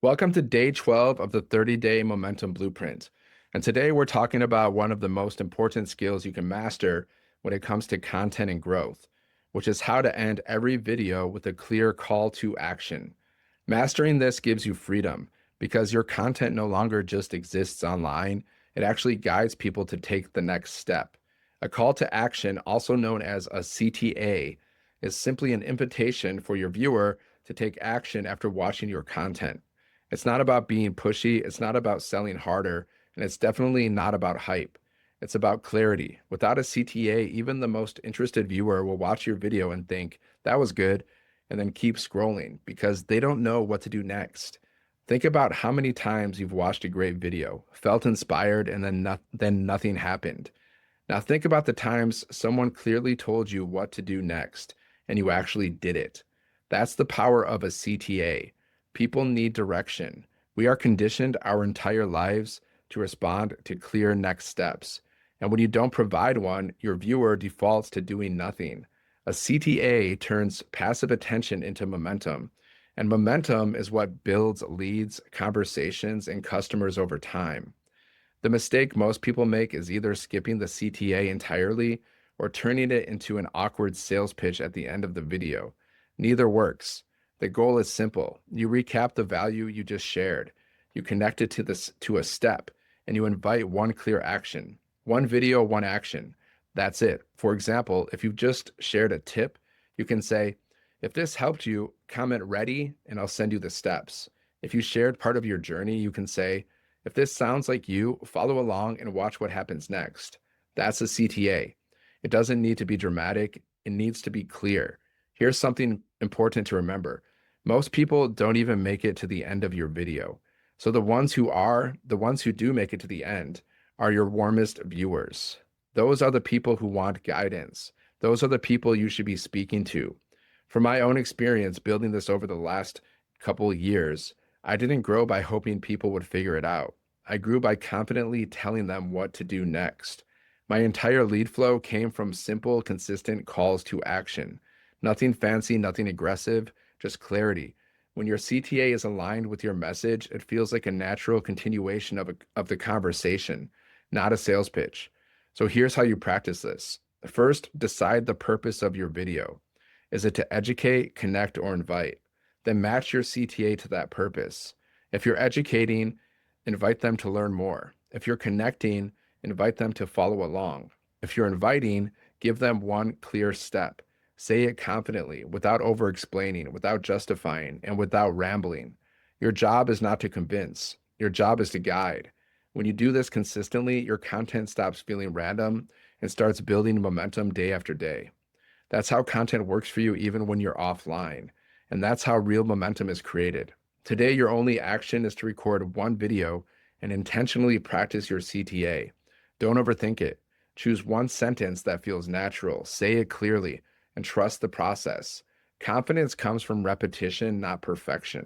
Welcome to day 12 of the 30-day momentum blueprint. And today we're talking about one of the most important skills you can master when it comes to content and growth, which is how to end every video with a clear call to action. Mastering this gives you freedom because your content no longer just exists online. It actually guides people to take the next step. A call to action, also known as a CTA, is simply an invitation for your viewer to take action after watching your content. It's not about being pushy, it's not about selling harder, and it's definitely not about hype. It's about clarity. Without a CTA, even the most interested viewer will watch your video and think, that was good, and then keep scrolling because they don't know what to do next. Think about how many times you've watched a great video, felt inspired, and then nothing happened. Now think about the times someone clearly told you what to do next, and you actually did it. That's the power of a CTA. People need direction. We are conditioned our entire lives to respond to clear next steps. And when you don't provide one, your viewer defaults to doing nothing. A CTA turns passive attention into momentum. And momentum is what builds leads, conversations, and customers over time. The mistake most people make is either skipping the CTA entirely or turning it into an awkward sales pitch at the end of the video. Neither works. The goal is simple. You recap the value you just shared. You connect it to a step, and you invite one clear action. One video, one action. That's it. For example, if you've just shared a tip, you can say, if this helped you, comment ready, and I'll send you the steps. If you shared part of your journey, you can say, if this sounds like you, follow along and watch what happens next. That's a CTA. It doesn't need to be dramatic. It needs to be clear. Here's something important to remember. Most people don't even make it to the end of your video. So the ones who do make it to the end are your warmest viewers. Those are the people who want guidance. Those are the people you should be speaking to. From my own experience building this over the last couple of years, I didn't grow by hoping people would figure it out. I grew by confidently telling them what to do next. My entire lead flow came from simple, consistent calls to action. Nothing fancy, nothing aggressive, just clarity. When your CTA is aligned with your message, it feels like a natural continuation of the conversation, not a sales pitch. So here's how you practice this. First, decide the purpose of your video. Is it to educate, connect, or invite? Then match your CTA to that purpose. If you're educating, invite them to learn more. If you're connecting, invite them to follow along. If you're inviting, give them one clear step. Say it confidently, without over explaining, without justifying, and without rambling. Your job is not to convince, your job is to guide. When you do this consistently, your content stops feeling random and starts building momentum day after day. That's how content works for you even when you're offline. And that's how real momentum is created. Today, your only action is to record one video and intentionally practice your CTA. Don't overthink it. Choose one sentence that feels natural, say it clearly, and trust the process. Confidence comes from repetition, not perfection.